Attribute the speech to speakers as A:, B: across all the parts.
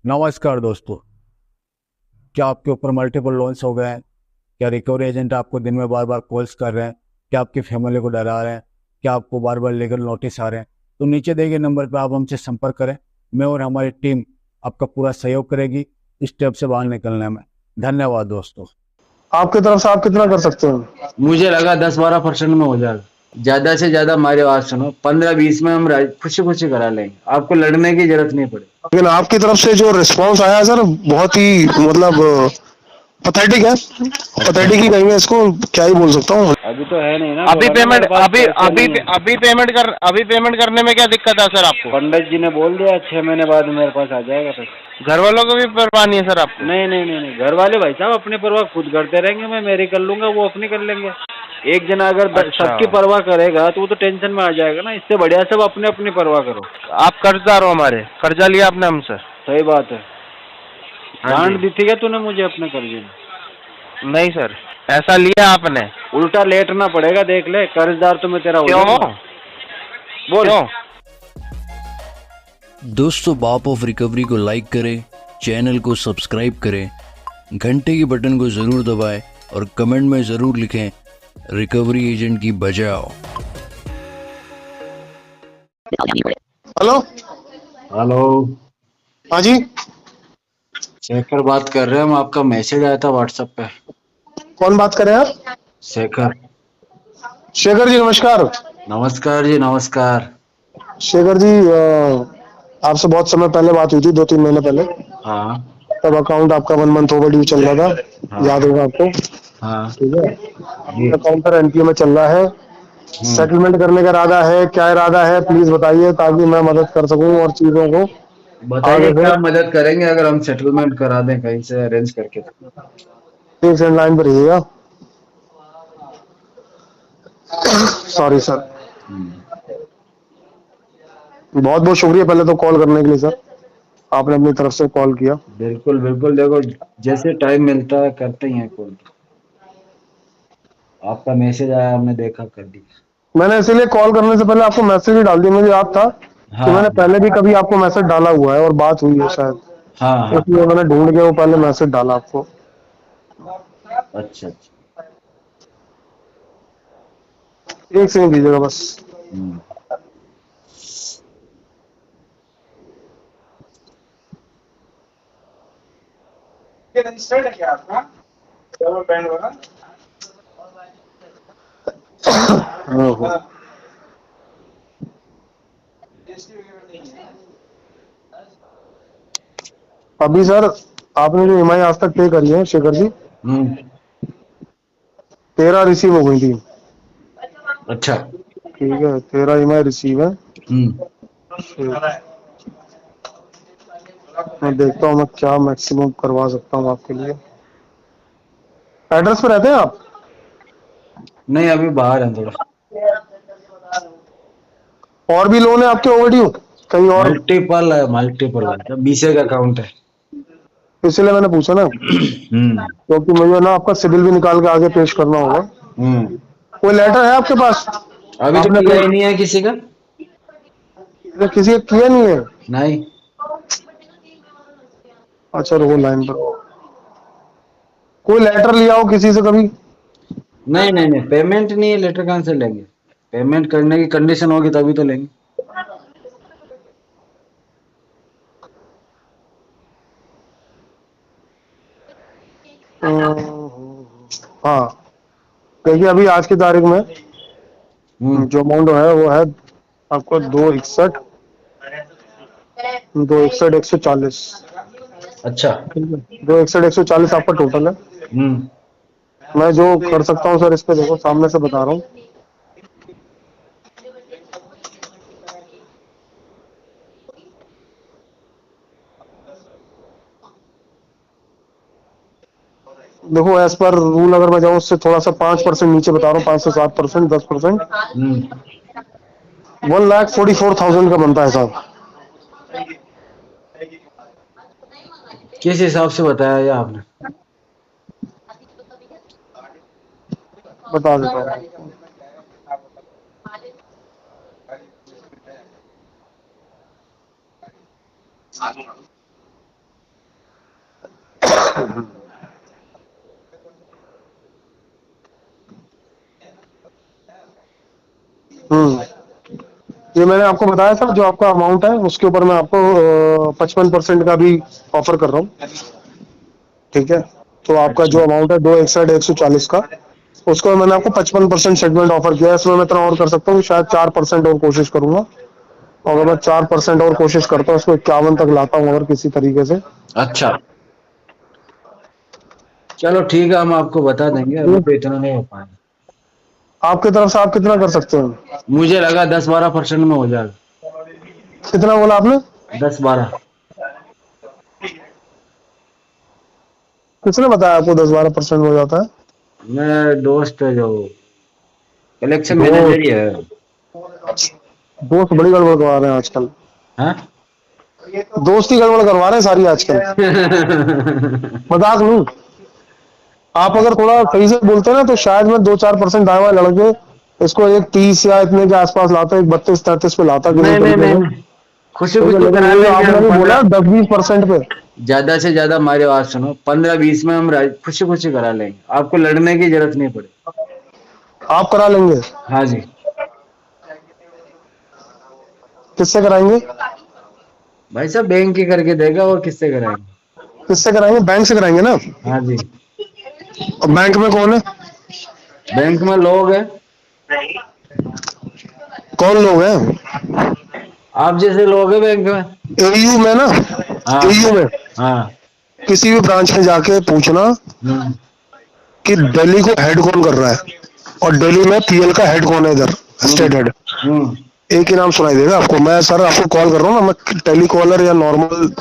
A: नमस्कार दोस्तों। क्या आपके ऊपर मल्टीपल लोन्स हो गए हैं? क्या रिकवरी एजेंट आपको दिन में बार बार कॉल्स कर रहे हैं? क्या आपकी फैमिली को डरा रहे हैं? क्या आपको बार बार लीगल नोटिस आ रहे हैं? तो नीचे दिए गए नंबर पर आप हमसे संपर्क करें। मैं और हमारी टीम आपका पूरा सहयोग करेगी इस स्टेप से बाहर निकलने में। धन्यवाद दोस्तों।
B: आपकी तरफ से आप कितना कर सकते हैं?
C: मुझे लगा 10-12% में हो जाएगा। ज्यादा से ज्यादा हमारी आवाज सुनो, 15-20 में हम खुशी खुशी करा लेंगे, आपको लड़ने की जरूरत नहीं पड़ेगी।
B: लेकिन आपकी तरफ से जो रिस्पांस आया है सर, बहुत ही मतलब पथेटिक है। पथेटिक ही कहेंगे इसको, क्या ही बोल सकता हूँ।
C: अभी तो है नहीं ना,
D: अभी
C: बोला ना
D: पेमेंट
C: मेरे पास
D: अभी
C: पैसे
D: अभी
C: नहीं है।
D: अभी पेमेंट करने में क्या दिक्कत है सर आपको?
C: पंडित जी ने बोल दिया 6 महीने बाद मेरे पास आ जाएगा पैसा।
D: घर वालों को भी परवाह नहीं है सर आपको?
C: नहीं नहीं नहीं नहीं, घर वाले भाई साहब अपनी परवाह खुद करते रहेंगे, मैं मेरी कर लूंगा, वो अपनी कर लेंगे। एक जना अगर
D: अच्छा,
C: सबकी परवाह करेगा तो वो तो टेंशन में आ जाएगा ना। इससे बढ़िया सब अपने अपनी परवाह करो।
D: आप कर्जदार हो हमारे, कर्जा लिया आपने हमसे।
C: सही बात है।
D: हाँ जी।
C: डांट दी थी क्या तूने मुझे अपने कर्जे में?
D: नहीं सर, ऐसा लिया आपने।
C: उल्टा लेटना पड़ेगा, देख ले, कर्जदार तो मैं तेरा हो
D: क्यों?
C: जाऊंगा। बोल।
D: क्यों?
E: दोस्तों, बाप ऑफ रिकवरी को लाइक करें, चैनल को सब्सक्राइब करें, घंटे के बटन को ज़रूर दबाएं और कमेंट में ज़रूर लिखें रिकवरी एजेंट की बजाओ।
B: हेलो।
C: हेलो।
B: हाँ जी।
C: शेखर बात कर रहे हैं हम, आपका मैसेज आया था व्हाट्सएप पे।
B: कौन बात कर रहे हैं आप?
C: शेखर।
B: शेखर जी नमस्कार।
C: नमस्कार जी, नमस्कार।
B: शेखर जी, आपसे बहुत समय पहले बात हुई थी, 2-3 महीने पहले।
C: हाँ
B: तब अकाउंट आपका 1 मंथ ओवरड्यू चल रहा था,
C: हाँ
B: याद होगा आपको।
C: हाँ
B: ठीक है।
C: जी।
B: अकाउंट पर एनपीए में चल रहा है। सेटलमेंट करने का इरादा है? क्या इरादा है, प्लीज बताइए ताकि मैं मदद कर सकूं और चीजों को
C: बताइए
B: आगे से।
C: क्या मदद करेंगे अगर हम सेटलमेंट करा दें कहीं से अरेंज करके तो।
B: एक सेकंड लाइन पर रहिएगा। Sorry sir. बहुत बहुत शुक्रिया पहले तो कॉल करने के लिए सर। आपने अपनी तरफ से कॉल किया।
C: बिल्कुल बिल्कुल, देखो जैसे टाइम मिलता है करते ही हैं कॉल। आपका मैसेज आया, हमने देखा, कर दिया।
B: मैंने इसीलिए कॉल करने से पहले आपको मैसेज भी डाल दिया, मुझे याद था कि
C: हाँ
B: मैंने पहले भी कभी आपको मैसेज डाला हुआ है और बात हुई है शायद,
C: हाँ हाँ।
B: इसलिए मैंने ढूंढ के वो पहले मैसेज डाला आपको।
C: अच्छा अच्छा।
B: एक सेकंड दीजिएगा बस।
C: हम्म।
B: ओहो। अभी सर, आपने जो ईएमआई आज तक पे करी है शेखर जी,
C: हम्म।
B: 13 रिसीव हो गई थी।
C: अच्छा।
B: ठीक है, 13 ईएमआई रिसीव है।
C: हम्म।
B: मैं देखता हूँ मैं क्या मैक्सिमम करवा सकता हूँ आपके लिए। एड्रेस पे रहते हैं आप?
C: नहीं, अभी बाहर है थोड़ा।
B: और भी लोन है आपके ओवरड्यू कहीं और?
C: मल्टीपल है, मल्टीपल है, 20 का अकाउंट है।
B: इसलिए मैंने पूछा ना,
C: हम्म
B: क्योंकि मुझे ना आपका सिबिल भी निकाल के आगे पेश करना होगा।
C: हम्म।
B: कोई लेटर है आपके पास?
C: अभी तो
B: आपने
C: किया
B: कोई
C: ही नहीं है किसी का।
B: किसी का किया नहीं है?
C: नहीं।
B: अच्छा रुको लाइन पर। कोई लेटर लिया हो किसी से कभी?
C: नहीं नहीं नहीं, पेमेंट नहीं है, लेटर कहाँ से लेंगे? पेमेंट करने की कंडीशन होगी तभी तो लेंगे।
B: हाँ, देखिए अभी आज की तारीख में
C: हम्म।
B: जो अमाउंट है वो है आपको 261, 140।
C: अच्छा।
B: ठीक है, 261, 140 आपका टोटल है।
C: हम्म।
B: मैं जो कर सकता हूँ सर, इस पे देखो सामने से बता रहा हूँ। देखो एज पर रूल अगर मैं जाऊँ उससे थोड़ा सा 5% नीचे बता रहा हूँ, 5 से 7%, 10%।
C: हम्म।
B: 1,44,000 का बनता है साहब।
C: किस हिसाब से बताया ये आपने?
B: बता देता हूँ। ये मैंने आपको बताया था, जो आपका अमाउंट है उसके ऊपर मैं आपको 55% का भी ऑफर कर रहा हूँ। ठीक है, तो आपका जो अमाउंट है 261 का, उसको मैंने आपको 55% सेटलमेंट ऑफर किया है। इसमें मैं इतना और कर सकता हूँ, शायद 4% और कोशिश करूंगा। और अगर मैं 4% और कोशिश करता हूँ, इसको 51 तक लाता हूँ अगर किसी तरीके से।
C: अच्छा, चलो ठीक है, हम आपको बता देंगे, अभी तो इतना नहीं हो पाएगा।
B: आपकी तरफ से आप कितना कर सकते हैं?
C: मुझे लगा 10-12% में हो जाएगा।
B: कितना बोला आपने?
C: 10-12।
B: किसने बताया आपको 10-12% हो जाता है?
C: मेरा दोस्त है जो कलेक्शन मैनेजर ही
B: दोस्त?
C: है।
B: दोस्त बड़ी गड़बड़ करवा रहे हैं आजकल।
C: हाँ?
B: दोस्त ही गड़बड़ करवा रहे हैं सारी आजकल। मजाक नहीं। आप अगर थोड़ा सही से बोलते ना, तो शायद मैं 2-4% दाएं लड़के इसको एक 30 या इतने के आसपास लाता, एक 32-33 पे लाता किसी
C: नहीं नहीं
B: तरीके
C: नहीं
B: से।
C: नहीं, खुशी
B: ठीक है,
C: खुशी
B: लेकिन
C: करा
B: ये
C: लेंगे
B: आपने
C: हम।
B: भी बोला
C: 15,
B: 10-20% पे।
C: ज्यादा से ज्यादा हमारी बात सुनो, 15-20 में हम खुशी खुशी करा लेंगे, आपको लड़ने की जरूरत नहीं पड़ेगी।
B: आप करा लेंगे?
C: हाँ जी।
B: किससे कराएंगे?
C: भाई साहब बैंक की करके देगा, और किससे कराएंगे?
B: किससे कराएंगे? बैंक से कराएंगे ना?
C: हाँ जी।
B: और बैंक में कौन है?
C: बैंक में लोग हैं,
B: कौन लोग हैं?
C: आप जैसे लोग हैं बैंक में।
B: एयू में ना?
C: हाँ
B: एयू में
C: हाँ।
B: किसी भी ब्रांच में जाके पूछना
C: हम्म
B: कि दिल्ली को हेड कौन कर रहा है, और दिल्ली में पीएल का हेड कौन है, इधर स्टेट हेड।
C: हम्म।
B: एक ही नाम सुनाई देगा आपको। मैं सर आपको कॉल कर रहा हूँ ना, मैं टेलीकॉलर या नॉर्मल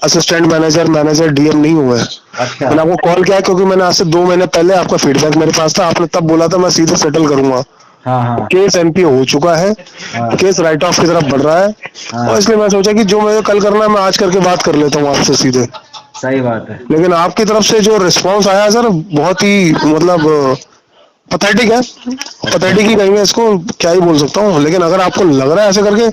B: असिस्टेंट मैनेजर, डीएम नहीं हुआ है।
C: अच्छा।
B: मैंने आपको कॉल किया है क्योंकि मैंने आज से 2 महीने पहले आपका फीडबैक मेरे पास था। आपने तब बोला था मैं सीधे सेटल करूंगा।
C: हाँ हाँ
B: केस एनपी हो चुका है,
C: हाँ
B: केस राइट ऑफ की तरफ बढ़ रहा है, और
C: हाँ।
B: इसलिए मैं सोचा कि जो मुझे कल करना है मैं आज करके बात कर लेता हूँ आपसे सीधे।
C: सही बात है।
B: लेकिन आपकी तरफ से जो रिस्पांस आया है सर, बहुत ही मतलब पथेटिक है। पथेटिक ही कहेंगे इसको, क्या ही बोल सकता हूँ। लेकिन अगर आपको लग रहा है ऐसे करके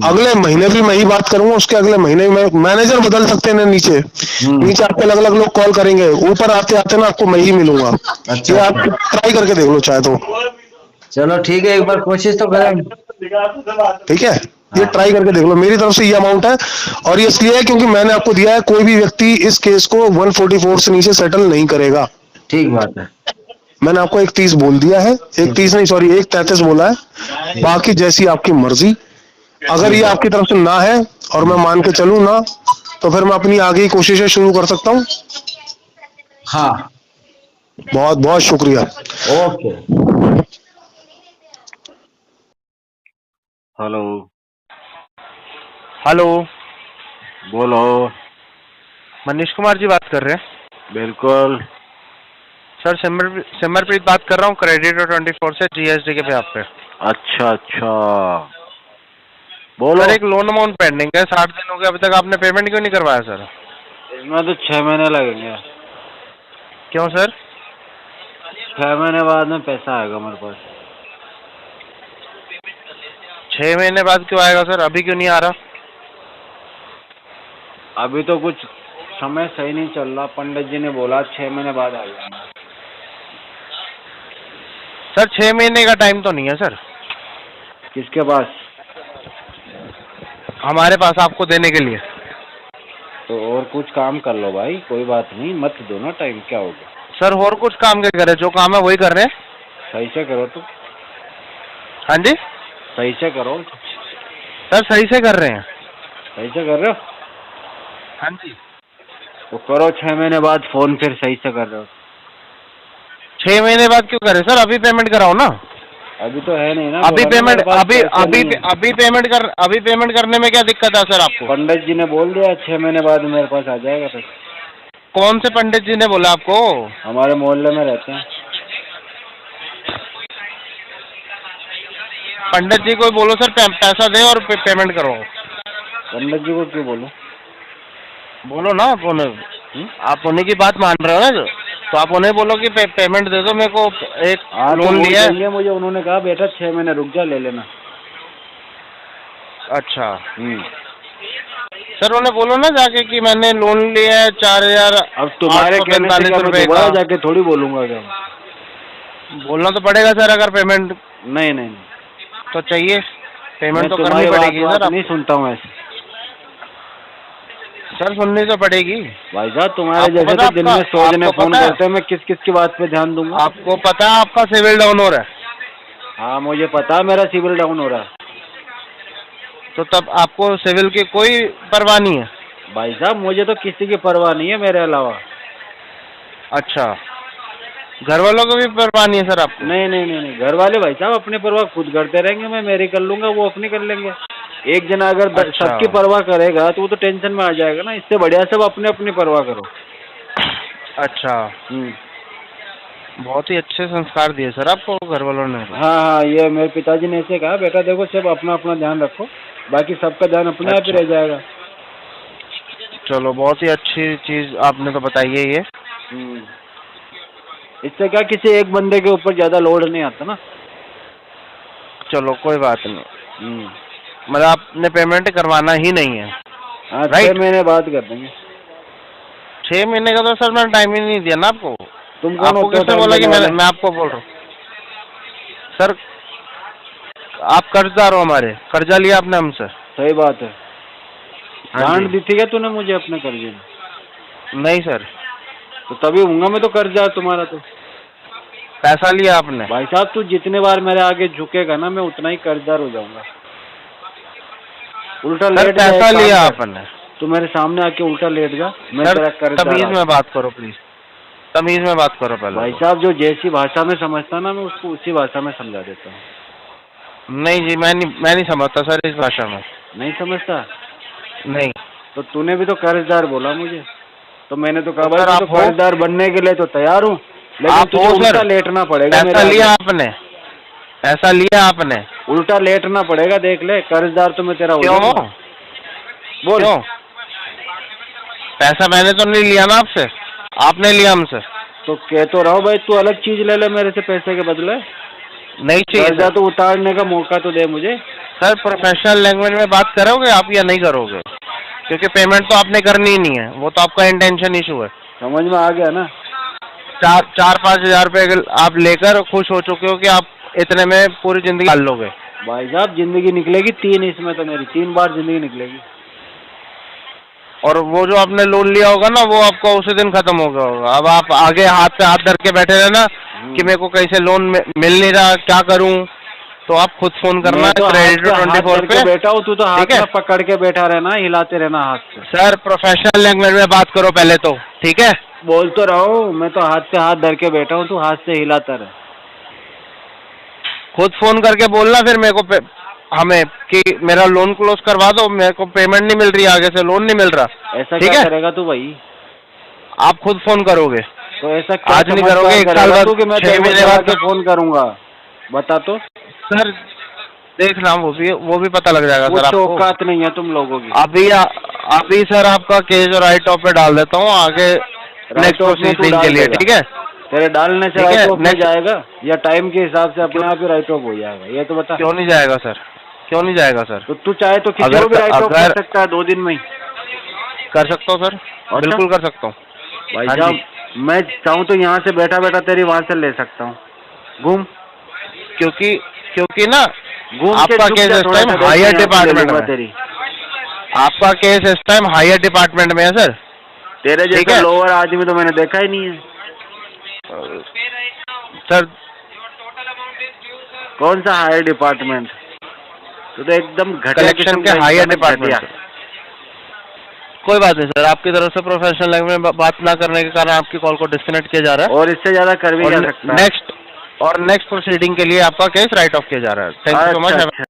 B: अगले महीने भी मैं ही बात करूंगा, उसके अगले महीने में मैनेजर बदल सकते हैं ना, नीचे
C: हम्म।
B: नीचे आपके अलग अलग लोग कॉल करेंगे, ऊपर आते आते ना आपको मैं ही मिलूंगा।
C: अच्छा
B: ये आप
C: अच्छा।
B: ट्राई करके देख लो चाहे तो।
C: चलो ठीक है, एक बार कोशिश तो करें।
B: ठीक है, ये
C: हाँ
B: ट्राई करके देख लो। मेरी तरफ से ये अमाउंट है, और ये इसलिए है क्योंकि मैंने आपको दिया है, कोई भी व्यक्ति इस केस को 144 से नीचे सेटल नहीं करेगा।
C: ठीक बात है।
B: मैंने आपको 130 बोल दिया है, 130 नहीं सॉरी 133 बोला है। बाकी जैसी आपकी मर्जी। अगर ये
C: ठीक है।
B: आपकी तरफ से ना है और मैं मान के चलूं ना, तो फिर मैं अपनी आगे की कोशिशें शुरू कर सकता हूँ।
C: हाँ।
B: बहुत बहुत शुक्रिया।
C: ओके।
D: हेलो। हेलो। बोलो। मनीष कुमार जी बात कर रहे हैं? बिल्कुल सर, सिमरप्रीत बात कर रहा हूँ, क्रेडिट 24 से, जीएसडी के पे आप पे। अच्छा अच्छा, बोलो। सर एक लोन अमाउंट पेंडिंग है, 60 दिन हो गए, अभी तक आपने पेमेंट क्यों नहीं करवाया सर?
F: इसमें तो 6 महीने लगेंगे।
D: क्यों सर?
F: 6 महीने बाद में पैसा आएगा मेरे पास।
D: 6 महीने बाद क्यों आएगा सर, अभी क्यों नहीं आ रहा?
F: अभी तो कुछ समय सही नहीं चल रहा, पंडित जी ने बोला 6 महीने बाद आ जाएगा।
D: सर 6 महीने का टाइम तो नहीं है सर
F: किसके पास?
D: हमारे पास आपको देने के लिए।
F: तो और कुछ काम कर लो भाई, कोई बात नहीं, मत दो ना टाइम, क्या हो गया?
D: सर और कुछ काम क्या करे, जो काम है वही कर रहे हैं।
F: सही से करो तो।
D: हाँ जी
F: सही से करो।
D: सर, सही से कर रहे हैं।
F: सही से कर रहे हो?
D: हाँ जी।
F: तो करो 6 महीने बाद फोन, फिर सही से कर रहे हो।
D: 6 महीने बाद क्यों करे सर, अभी पेमेंट कराओ ना।
F: अभी तो है नहीं ना।
D: अभी
F: बोला ना
D: पेमेंट
F: मेरे पास
D: अभी
F: पैसे
D: अभी
F: नहीं है।
D: अभी पेमेंट करने में क्या दिक्कत है सर आपको?
F: पंडित जी ने बोल दिया 6 महीने बाद मेरे पास आ जाएगा पैसा।
D: कौन से पंडित जी ने बोला आपको?
F: हमारे मोहल्ले में रहते हैं।
D: पंडित जी को बोलो सर पैसा दे और पेमेंट करो।
F: पंडित जी को क्यों बोलो?
D: बोलो ना आप उन्हीं की बात मान रहे हो ना, तो आप उन्हें बोलो कि पेमेंट दे दो, मेरे को एक लोन लिया है।
F: मुझे उन्होंने कहा बेटा 6 महीने रुक जा, ले लेना।
D: अच्छा सर उन्हें बोलो ना जाके कि मैंने लोन लिया है 4,000
F: अब तुम्हारे कहने से क्या मैं
D: रुपए
F: दोबारा
D: का।
F: जाके थोड़ी बोलूंगा क्या?
D: बोलना तो पड़ेगा सर, अगर पेमेंट
F: नहीं नहीं नहीं,
D: तो चाहिए,
F: मैं
D: पेमेंट तो करनी
F: तुम्हारी
D: पड़ेगी
F: बात
D: सर।
F: नहीं सुनता हूँ ऐसे।
D: सर सुननी तो पड़ेगी।
F: भाई साहब तुम्हारे
D: आपको
F: जैसे
D: पता
F: तो दिन में
D: आपका-
F: 100 जने
D: आपको
F: फोन
D: पता है?
F: करते हैं, मैं किस किस की बात पे ध्यान दूंगा?
D: आपको पता है आपका सिविल डाउन हो रहा है,
F: हाँ मुझे पता है मेरा सिविल डाउन हो रहा है।
D: तो तब आपको सिविल की कोई परवाह नहीं है?
F: भाई साहब मुझे तो किसी की परवाह नहीं है मेरे अलावा।
D: अच्छा, घर वालों को भी परवाह नहीं है सर आपको?
F: नहीं नहीं नहीं नहीं, घर वाले भाई साहब अपनी परवाह खुद करते रहेंगे, मैं मेरी कर लूंगा, वो अपनी कर लेंगे। एक जना अगर
D: अच्छा।
F: सबकी परवाह करेगा तो वो तो टेंशन में आ जाएगा ना। इससे बढ़िया सब अपने अपनी परवाह करो।
D: अच्छा, बहुत ही अच्छे संस्कार दिए सर आपको घर वालों ने।
F: हाँ हाँ, ये मेरे पिताजी ने ऐसे कहा, बेटा देखो सब अपना अपना ध्यान रखो, बाकी सबका ध्यान अपने आप ही
D: अच्छा।
F: रह जाएगा।
D: चलो बहुत ही अच्छी चीज आपने तो बताई है ये।
F: इससे क्या किसी एक बंदे के ऊपर ज्यादा लोड नहीं आता ना।
D: चलो कोई बात नहीं, मतलब आपने पेमेंट करवाना ही नहीं है?
F: हाँ,
D: Right.
F: 6 महीने बाद कर देंगे।
D: 6 महीने का तो सर मैंने टाइम ही नहीं दिया ना आपको।
F: तुम कौन
D: आपको
F: होते हो
D: किसने
F: time
D: बोला कि
F: देने वाले?
D: मैं आपको बोल रहा हूँ? सर आप कर्जदार हो हमारे, कर्जा लिया आपने हमसे।
F: सही बात है।
D: हाँ जी।
F: गांड दी थी क्या तूने मुझे अपने कर्जे में?
D: नहीं सर,
F: तो तभी हूँगा मैं तो कर्जदार तुम्हारा। तो
D: पैसा लिया आपने।
F: भाई साहब तू जितने बार मेरे आगे झुकेगा ना मैं उतना ही कर्जदार हो जाऊंगा। उल्टा
D: सर
F: लेट जा,
D: पैसा
F: एक काम
D: लिया
F: कर,
D: आपने।
F: तू मेरे सामने आके उल्टा लेट जा, मैं
D: सर
F: तेरा कर्जदार।
D: तमीज
F: आज।
D: में बात करो प्लीज, तमीज में बात करो पहले।
F: भाई साहब जो जैसी भाषा में समझता ना मैं उसको उसी भाषा में समझा देता हूँ।
D: नहीं जी, मैं नहीं समझता सर इस भाषा में।
F: नहीं समझता?
D: नहीं।
F: तो तूने भी तो कर्जदार बोला मुझे, तो मैंने तो कहा
D: तो
F: भाई
D: सर
F: मैं
D: आप
F: तो
D: हो?
F: कर्जदार बनने के लिए तो तैयार हूँ, लेकिन
D: आप
F: तुझे
D: हो
F: उल्टा
D: सर?
F: लेटना पड़ेगा।
D: पैसा
F: मेरे
D: लिया
F: आगे।
D: आपने, पैसा लिया आपने।
F: उल्टा लेटना पड़ेगा, देख ले। कर्जदार तो मैं तेरा हो
D: क्यों?
F: जाऊंगा। बोल।
D: क्यों? पैसा मैंने तो नहीं लिया ना आपसे, आपने लिया हमसे।
F: तो कह तो रहा हूँ भाई, तू अलग चीज ले ले मेरे से पैसे के बदले।
D: नहीं चाहिए
F: कर्जा
D: सर।
F: तो उतारने का मौका तो दे मुझे।
D: सर प्रोफेशनल लैंग्वेज में बात करोगे आप या नहीं करोगे? क्योंकि पेमेंट तो आपने करनी ही नहीं है, वो तो आपका इंटेंशन इशू है।
F: समझ में आ गया ना?
D: 4-5 हजार रुपए आप लेकर खुश हो चुके हो कि आप इतने में पूरी जिंदगी डाल लोगे।
F: भाई साहब जिंदगी निकलेगी 3 इसमें, तो मेरी 3 बार जिंदगी निकलेगी।
D: और वो जो आपने लोन लिया होगा ना वो आपको उसी दिन खत्म हो गया होगा। अब आप आगे हाथ से हाथ धर के बैठे रहना कि मेरे को कैसे लोन मिल नहीं रहा, क्या करूं, तो आप खुद फोन करना
F: मैं तो
D: क्रेडिट
F: हाथ
D: 24
F: धर के
D: पे।
F: बैठा हूँ, तू तो हाथ
D: ठीक है?
F: में पकड़ के बैठा रहना, हिलाते रहना हाथ से।
D: सर प्रोफेशनल लैंग्वेज में बात करो पहले तो, ठीक है?
F: बोल तो रहा हूँ, मैं तो हाथ से हाथ धर के बैठा हूँ, तू हाथ से हिलाता रहे।
D: खुद फोन करके बोलना फिर मेरे को हमें कि मेरा लोन क्लोज करवा दो, मेरे को पेमेंट नहीं मिल रही, आगे से लोन नहीं मिल रहा।
F: ऐसा
D: ठीक
F: क्या
D: है?
F: करेगा तू भाई?
D: आप खुद फोन करोगे?
F: तो ऐसा क्या
D: आज नहीं
F: चमत्कार
D: करोगे, 1 साल
F: करेगा
D: बाद,
F: तू कि मैं
D: 6
F: तेरे को
D: महीने
F: चला
D: बाद
F: के फोन करूंगा? बता तो।
D: सर देखना, वो भी पता लग जाएगा
F: वो
D: सर आपको।
F: औकात नहीं है तुम लोगों की।
D: अभी सर आपका केस राइट ऑफ पे डाल देता हूँ आगे नेक्स्ट
F: ऑफ में तू
D: प्रोसीडिंग के
F: डाल
D: लिए।
F: देगा।
D: ठीक है?
F: तेरे डालने से
D: ठीक है,
F: राइट ऑफ में
D: next-
F: जाएगा या टाइम के हिसाब से अपने आप ही राइट ऑफ हो जाएगा? ये तो बता।
D: क्यों नहीं जाएगा सर, क्यों नहीं जाएगा सर?
F: तो तू चाहे तो किसी को भी राइट ऑफ कर सकता है 2 दिन में ही।
D: कर सकता हूँ सर, बिल्कुल कर सकता हूँ
F: भाई
D: हाँ
F: साहब
D: जी।
F: मैं चाहूँ तो यहाँ से बैठा बैठा तेरी वहां से ले सकता हूँ। घूम
D: क्योंकि ना
F: घूम के
D: आपका
F: झुक
D: केस
F: जा
D: इस
F: थोड़ा
D: टाइम
F: सा, देख
D: हायर
F: मैं यहाँ से ले
D: डिपार्टमेंट
F: लूंगा
D: में,
F: तेरी।
D: आपका केस इस टाइम हायर डिपार्टमेंट में है सर।
F: तेरे
D: ठीक
F: जैसा
D: है?
F: लोअर आदमी तो मैंने देखा ही नहीं है।
D: सर
F: कौन सा हायर डिपार्टमेंट? तो एकदम घटिया
D: कलेक्शन
F: किस्म
D: के
F: का
D: हायर
F: एकदम
D: डिपार्टमेंट
F: घटिया।
D: से। कोई बात नहीं सर, आपकी तरफ से प्रोफेशनल लैंग्वेज में बात ना करने के कारण आपकी कॉल को डिस्कनेक्ट किया जा रहा है
F: और इससे ज्यादा कर भी जा सकता है।
D: नेक्स्ट प्रोसीडिंग के लिए आपका केस राइट ऑफ किया जा रहा है। थैंक यू सो
F: अच्छा,
D: मच।
F: अच्छा।